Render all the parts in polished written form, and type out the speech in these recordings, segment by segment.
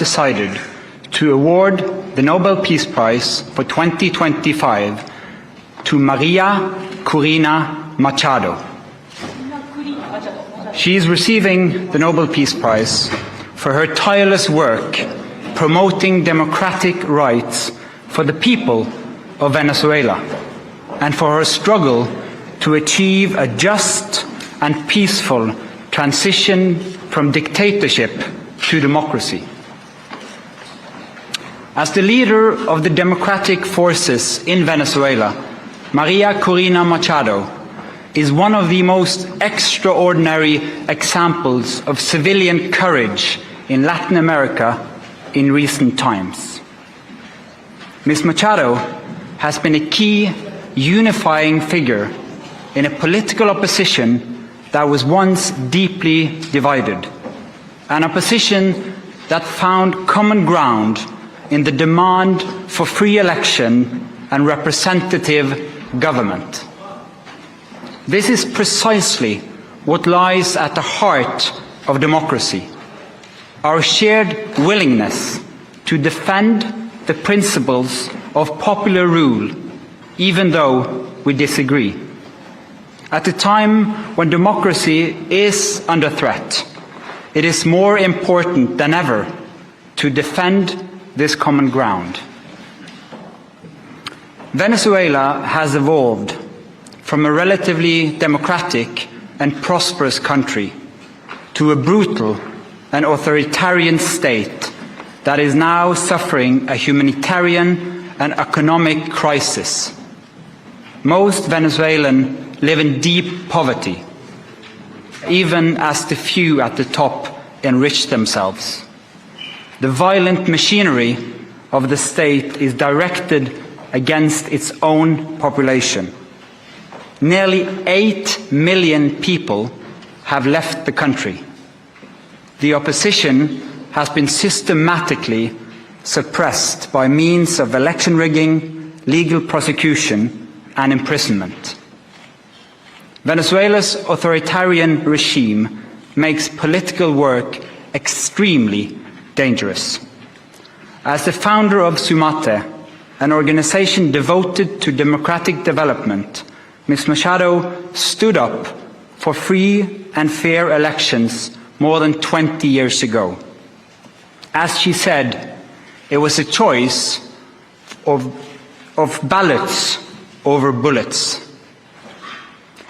decided to award the Nobel Peace Prize for 2025 to María Corina Machado. She is receiving the Nobel Peace Prize for her tireless work promoting democratic rights for the people of Venezuela and for her struggle to achieve a just and peaceful transition from dictatorship to democracy. As the leader of the democratic forces in Venezuela, María Corina Machado is one of the most extraordinary examples of civilian courage in Latin America in recent times. Ms. Machado has been a key unifying figure in a political opposition that was once deeply divided, an opposition that found common ground in the demand for free election and representative government. This is precisely what lies at the heart of democracy, our shared willingness to defend the principles of popular rule, even though we disagree. At a time when democracy is under threat, it is more important than ever to defend this common ground. Venezuela has evolved from a relatively democratic and prosperous country to a brutal and authoritarian state that is now suffering a humanitarian and economic crisis. Most Venezuelans live in deep poverty, even as the few at the top enrich themselves. The violent machinery of the state is directed against its own population. Nearly 8 million people have left the country. The opposition has been systematically suppressed by means of election rigging, legal prosecution, and imprisonment. Venezuela's authoritarian regime makes political work extremely dangerous. As the founder of Sumate, an organization devoted to democratic development, Ms. Machado stood up for free and fair elections more than 20 years ago. As she said, it was a choice of ballots over bullets.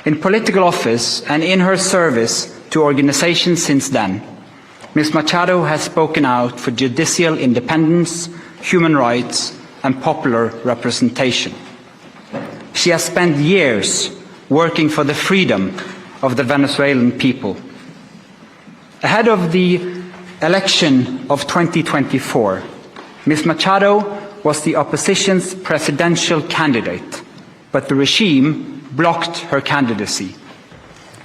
In political office and in her service to organizations since then, Ms. Machado has spoken out for judicial independence, human rights, and popular representation. She has spent years working for the freedom of the Venezuelan people. Ahead of the election of 2024, Ms. Machado was the opposition's presidential candidate, but the regime blocked her candidacy.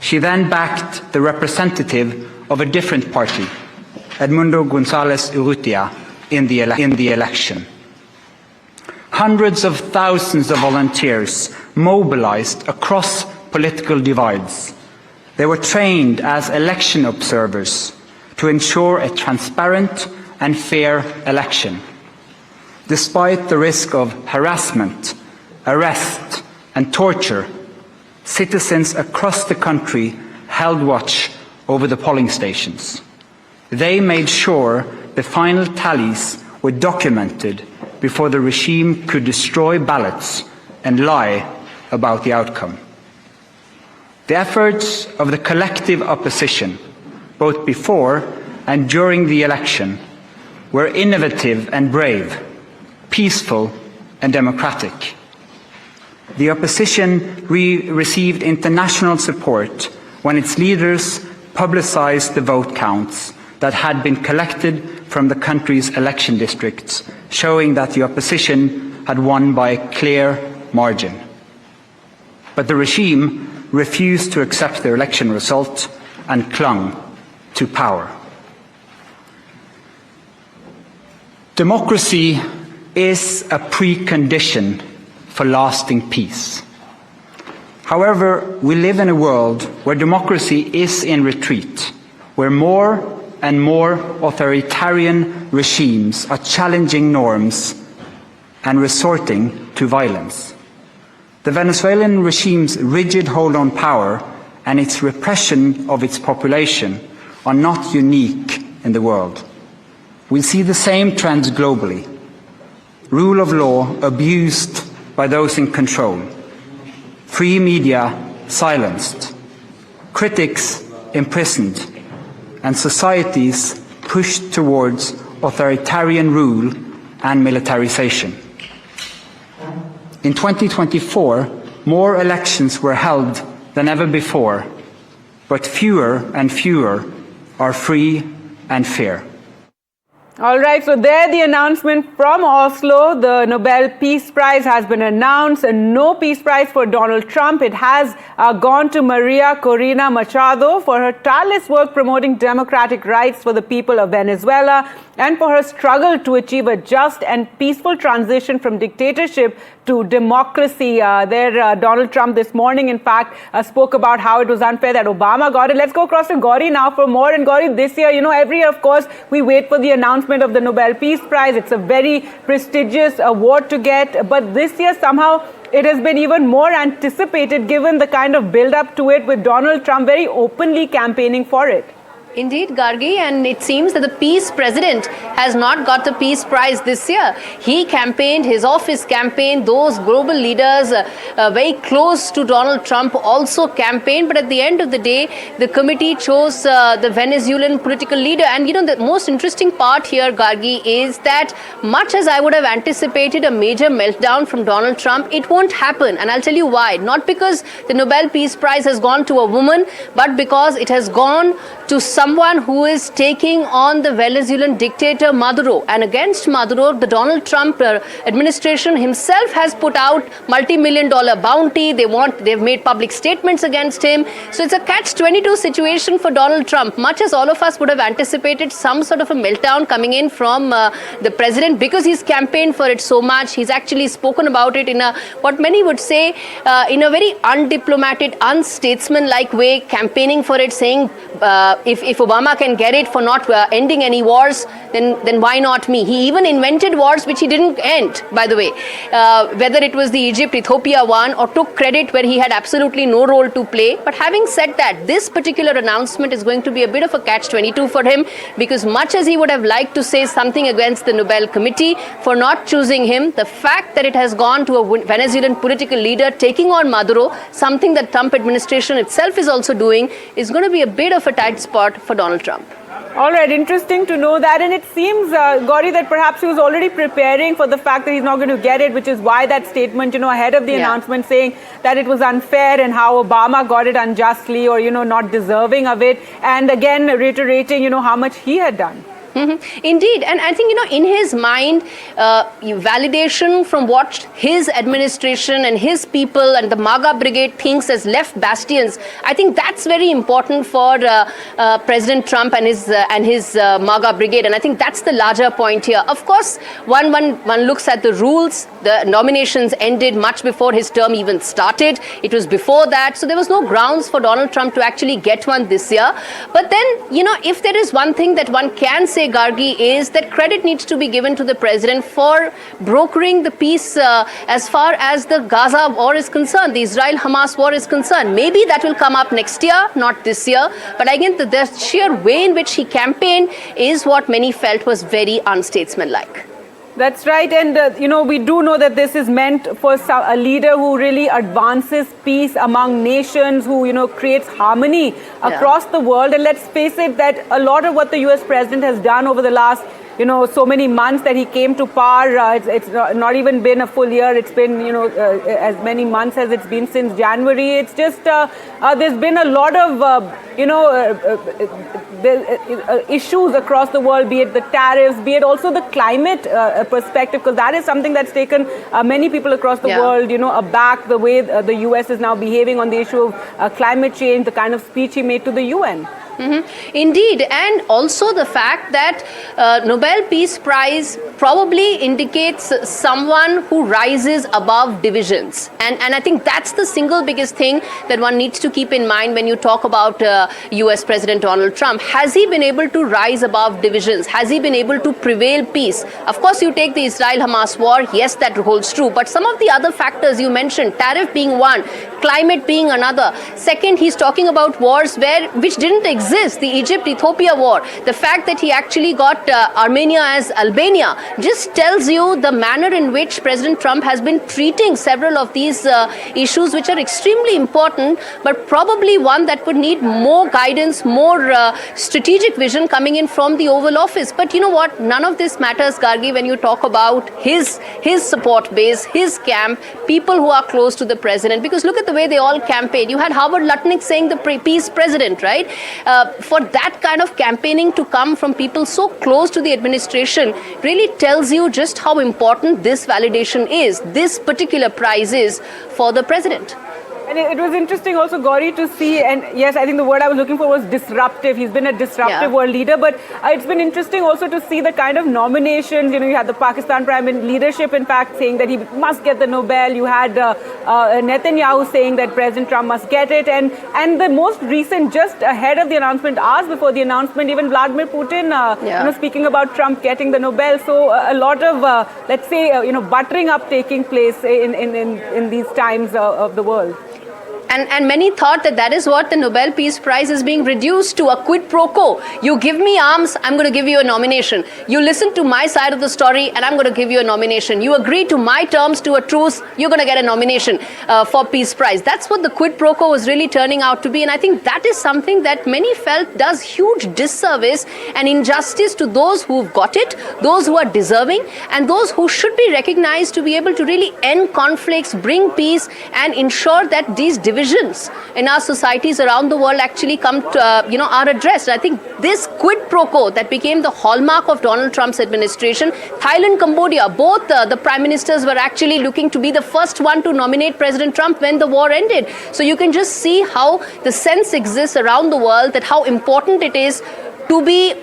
She then backed the representative of a different party, Edmundo González Urrutia, in the election. Hundreds of thousands of volunteers mobilized across political divides. They were trained as election observers to ensure a transparent and fair election. Despite the risk of harassment, arrest, and torture, citizens across the country held watch over the polling stations. They made sure the final tallies were documented before the regime could destroy ballots and lie about the outcome. The efforts of the collective opposition, both before and during the election, were innovative and brave, peaceful and democratic. The opposition received international support when its leaders publicized the vote counts that had been collected from the country's election districts, showing that the opposition had won by a clear margin. But the regime refused to accept the election result and clung to power. Democracy is a precondition for lasting peace. However, we live in a world where democracy is in retreat, where more and more authoritarian regimes are challenging norms and resorting to violence. The Venezuelan regime's rigid hold on power and its repression of its population are not unique in the world. We see the same trends globally. Rule of law abused by those in control, free media silenced, critics imprisoned, and societies pushed towards authoritarian rule and militarization. In 2024, more elections were held than ever before, but fewer and fewer are free and fair. All right, so there the announcement from Oslo. The Nobel Peace Prize has been announced. No Peace Prize for Donald Trump. It has gone to María Corina Machado for her tireless work promoting democratic rights for the people of Venezuela and for her struggle to achieve a just and peaceful transition from dictatorship to democracy. Donald Trump this morning, in fact, spoke about how it was unfair that Obama got it. Let's go across to Gauri now for more. And Gauri, this year, every year, of course, we wait for the announcement of the Nobel Peace Prize. It's a very prestigious award to get. But this year, somehow, it has been even more anticipated given the kind of build-up to it with Donald Trump very openly campaigning for it. Indeed, Gargi, and it seems that the peace president has not got the peace prize this year. He campaigned, his office campaigned, those global leaders very close to Donald Trump also campaigned, but at the end of the day, the committee chose the Venezuelan political leader. And the most interesting part here, Gargi, is that much as I would have anticipated a major meltdown from Donald Trump, it won't happen. And I'll tell you why. Not because the Nobel Peace Prize has gone to a woman, but because it has gone to someone who is taking on the Venezuelan dictator Maduro. And against Maduro, the Donald Trump administration himself has put out multi-million-dollar bounty. They've made public statements against him. So it's a catch-22 situation for Donald Trump. Much as all of us would have anticipated some sort of a meltdown coming in from the president, because he's campaigned for it so much, he's actually spoken about it in what many would say in a very undiplomatic, unstatesmanlike way, campaigning for it, saying if Obama can get it for not ending any wars, then why not me? He even invented wars which he didn't end, by the way, whether it was the Egypt-Ethiopia one or took credit where he had absolutely no role to play. But having said that, this particular announcement is going to be a bit of a catch-22 for him, because much as he would have liked to say something against the Nobel Committee for not choosing him, the fact that it has gone to a Venezuelan political leader taking on Maduro, something that Trump administration itself is also doing, is going to be a bit of a tight spot for Donald Trump. All right, interesting to know that. And it seems, Gauri, that perhaps he was already preparing for the fact that he's not going to get it, which is why that statement, ahead of the announcement saying that it was unfair and how Obama got it unjustly or, not deserving of it. And again, reiterating, how much he had done. Mm-hmm. Indeed. And I think, in his mind, validation from what his administration and his people and the MAGA brigade thinks as left bastions, I think that's very important for President Trump and his MAGA brigade. And I think that's the larger point here. Of course, one looks at the rules. The nominations ended much before his term even started. It was before that. So there was no grounds for Donald Trump to actually get one this year. But then, if there is one thing that one can say, Gargi, is that credit needs to be given to the president for brokering the peace as far as the Gaza war is concerned, the Israel-Hamas war is concerned. Maybe that will come up next year, not this year. But again, the sheer way in which he campaigned is what many felt was very unstatesmanlike. That's right. And, we do know that this is meant for a leader who really advances peace among nations, who, creates harmony across the world. And let's face it, that a lot of what the U.S. president has done over the last so many months that he came to power, it's not even been a full year. It's been, as many months as it's been since January. It's just, there's been a lot of, issues across the world, be it the tariffs, be it also the climate perspective, because that is something that's taken many people across the world, aback, the way the U.S. is now behaving on the issue of climate change, the kind of speech he made to the UN. Indeed, and also the fact that Nobel Peace Prize probably indicates someone who rises above divisions. And I think that's the single biggest thing that one needs to keep in mind when you talk about US President Donald Trump. Has he been able to rise above divisions? Has he been able to prevail peace? Of course, you take the Israel-Hamas war, yes, that holds true. But some of the other factors you mentioned, tariff being one, climate being another. Second, he's talking about wars which didn't exist. The Egypt-Ethiopia war, the fact that he actually got Armenia as Albania, just tells you the manner in which President Trump has been treating several of these issues, which are extremely important, but probably one that would need more guidance, more strategic vision coming in from the Oval Office. But you know what? None of this matters, Gargi, when you talk about his support base, his camp, people who are close to the president. Because look at the way they all campaign. You had Howard Lutnick saying the peace president, right? For that kind of campaigning to come from people so close to the administration really tells you just how important this validation is, this particular prize is for the president. And it was interesting also, Gauri, to see, and yes, I think the word I was looking for was disruptive. He's been a disruptive world leader, but it's been interesting also to see the kind of nominations. You know, you had the Pakistan Prime leadership, in fact, saying that he must get the Nobel. You had Netanyahu saying that President Trump must get it. And the most recent, just ahead of the announcement, hours before the announcement, even Vladimir Putin, speaking about Trump getting the Nobel. So a lot of, let's say, buttering up taking place in these times of the world. And many thought that is what the Nobel Peace Prize is being reduced to, a quid pro quo. You give me arms, I'm going to give you a nomination. You listen to my side of the story, and I'm going to give you a nomination. You agree to my terms to a truce, you're going to get a nomination for Peace Prize. That's what the quid pro quo was really turning out to be. And I think that is something that many felt does huge disservice and injustice to those who've got it, those who are deserving, and those who should be recognized to be able to really end conflicts, bring peace, and ensure that these divisions in our societies around the world actually come to, are addressed. I think this quid pro quo that became the hallmark of Donald Trump's administration, Thailand, Cambodia, both the prime ministers were actually looking to be the first one to nominate President Trump when the war ended. So you can just see how the sense exists around the world that how important it is to be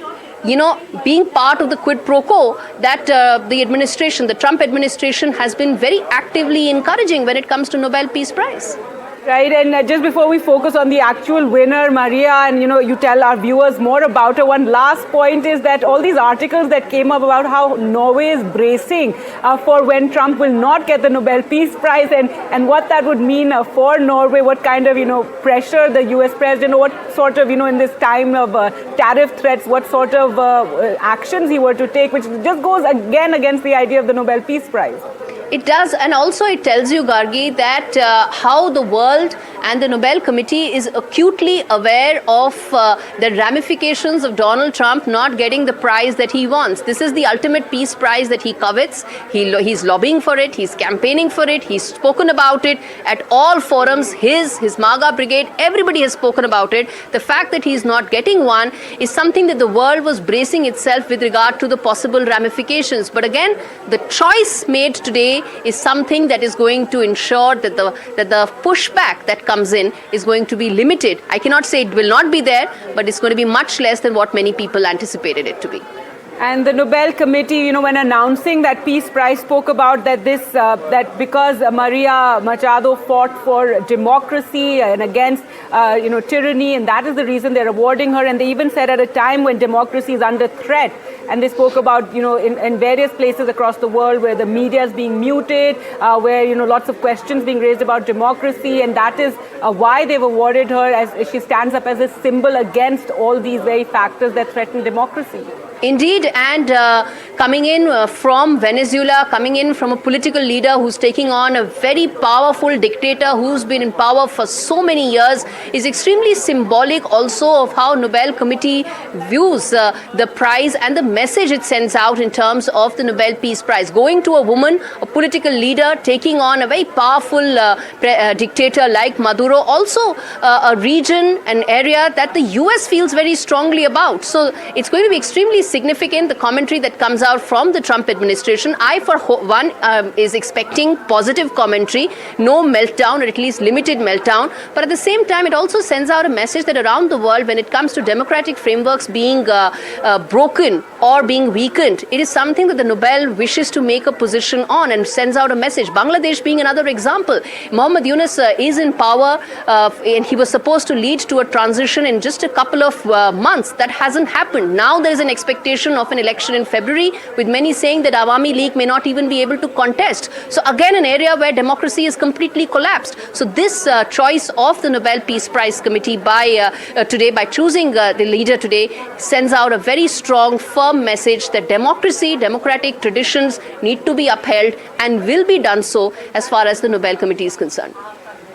being part of the quid pro quo that the Trump administration has been very actively encouraging when it comes to Nobel Peace Prize. Right, and just before we focus on the actual winner, Maria, and you tell our viewers more about her, one last point is that all these articles that came up about how Norway is bracing for when Trump will not get the Nobel Peace Prize, and what that would mean for Norway, what kind of pressure the US president, or what sort of in this time of tariff threats, what sort of actions he were to take, which just goes again against the idea of the Nobel Peace Prize. It does, and also it tells you, Gargi, that how the world and the Nobel Committee is acutely aware of the ramifications of Donald Trump not getting the prize that he wants. This is the ultimate peace prize that he covets. He's lobbying for it, he's campaigning for it, he's spoken about it at all forums. His MAGA brigade, everybody has spoken about it. The fact that he's not getting one is something that the world was bracing itself with regard to the possible ramifications. But again, the choice made today is something that is going to ensure that the pushback that comes in is going to be limited. I cannot say it will not be there, but it's going to be much less than what many people anticipated it to be. And the Nobel Committee, when announcing that Peace Prize, spoke about that that because Maria Machado fought for democracy and against, tyranny, and that is the reason they're awarding her. And they even said at a time when democracy is under threat. And they spoke about, in various places across the world where the media is being muted, where, lots of questions being raised about democracy. And that is why they've awarded her, as she stands up as a symbol against all these very factors that threaten democracy. Indeed, and coming in from Venezuela, coming in from a political leader who's taking on a very powerful dictator who's been in power for so many years is extremely symbolic also of how Nobel Committee views the prize and the message it sends out in terms of the Nobel Peace Prize. Going to a woman, a political leader, taking on a very powerful dictator like Maduro, also a region, an area that the US feels very strongly about. So it's going to be extremely significant, the commentary that comes out from the Trump administration. I, for one, is expecting positive commentary, no meltdown, or at least limited meltdown. But at the same time, it also sends out a message that around the world, when it comes to democratic frameworks being broken or being weakened, it is something that the Nobel wishes to make a position on and sends out a message. Bangladesh being another example. Muhammad Yunus is in power and he was supposed to lead to a transition in just a couple of months. That hasn't happened. Now there is an expectation of an election in February, with many saying that Awami League may not even be able to contest. So again, an area where democracy is completely collapsed. So this choice of the Nobel Peace Prize Committee today, by choosing the leader today, sends out a very strong, firm message that democracy, democratic traditions need to be upheld and will be done so as far as the Nobel Committee is concerned.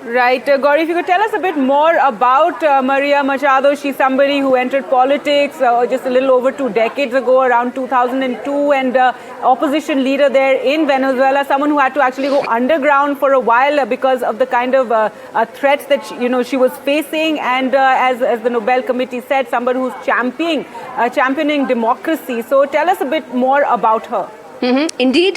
Right. Gauri, if you could tell us a bit more about Maria Machado. She's somebody who entered politics just a little over 2 decades ago, around 2002, and opposition leader there in Venezuela, someone who had to actually go underground for a while because of the kind of threats that she was facing, and as the Nobel Committee said, somebody who's championing democracy. So tell us a bit more about her. Indeed,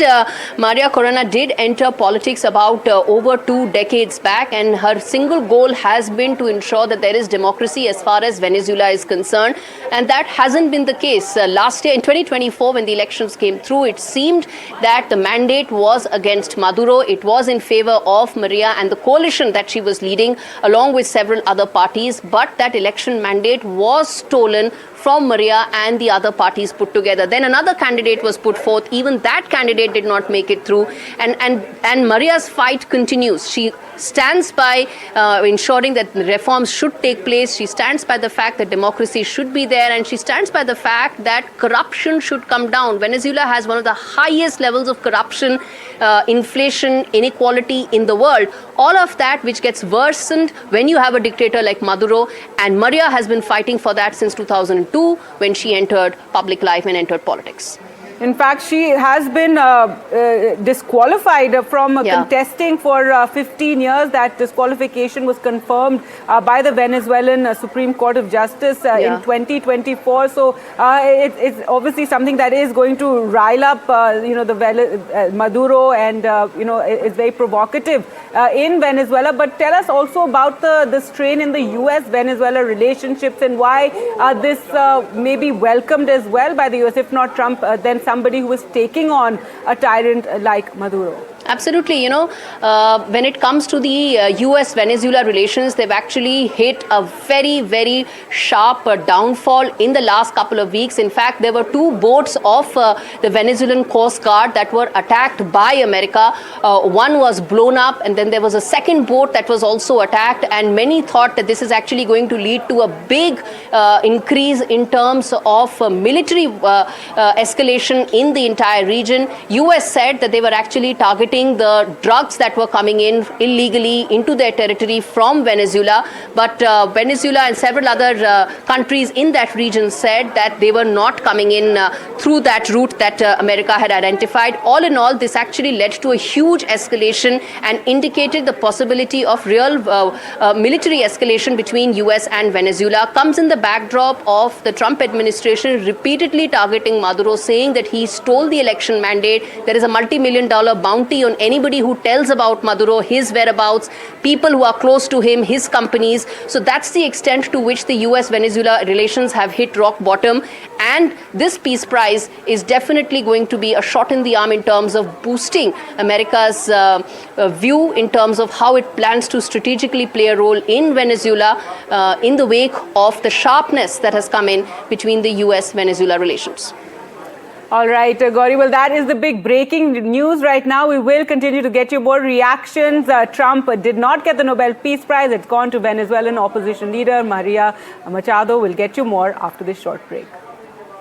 María Corina did enter politics about over 2 decades back, and her single goal has been to ensure that there is democracy as far as Venezuela is concerned, and that hasn't been the case. Last year in 2024, when the elections came through, it seemed that the mandate was against Maduro. It was in favor of Maria and the coalition that she was leading, along with several other parties, but that election mandate was stolen from Maria and the other parties put together. Then another candidate was put forth. Even that candidate did not make it through. And Maria's fight continues. She stands by ensuring that reforms should take place. She stands by the fact that democracy should be there. And she stands by the fact that corruption should come down. Venezuela has one of the highest levels of corruption, inflation, inequality in the world. All of that which gets worsened when you have a dictator like Maduro. And Maria has been fighting for that since 2002, when she entered public life and entered politics. In fact, she has been disqualified from contesting for 15 years. That disqualification was confirmed by the Venezuelan Supreme Court of Justice in 2024. So it's obviously something that is going to rile up, the Maduro, and it's very provocative in Venezuela. But tell us also about the strain in the U.S.-Venezuela relationships, and why this may be welcomed as well by the U.S. If not Trump, then somebody who is taking on a tyrant like Maduro. Absolutely. When it comes to the US-Venezuela relations, they've actually hit a very, very sharp downfall in the last couple of weeks. In fact, there were 2 boats of the Venezuelan Coast Guard that were attacked by America. One was blown up, and then there was a second boat that was also attacked. And many thought that this is actually going to lead to a big increase in terms of military escalation in the entire region. US said that they were actually targeting the drugs that were coming in illegally into their territory from Venezuela. But Venezuela and several other countries in that region said that they were not coming in through that route that America had identified. All in all, this actually led to a huge escalation and indicated the possibility of real military escalation between US and Venezuela. Comes in the backdrop of the Trump administration repeatedly targeting Maduro, saying that he stole the election mandate. There is a multi-million-dollar bounty on anybody who tells about Maduro, his whereabouts, people who are close to him, his companies. So that's the extent to which the US-Venezuela relations have hit rock bottom. And this peace prize is definitely going to be a shot in the arm in terms of boosting America's view in terms of how it plans to strategically play a role in Venezuela in the wake of the sharpness that has come in between the US-Venezuela relations. All right, Gauri, well, that is the big breaking news right now. We will continue to get you more reactions. Trump did not get the Nobel Peace Prize. It's gone to Venezuelan opposition leader Maria Machado. We'll get you more after this short break.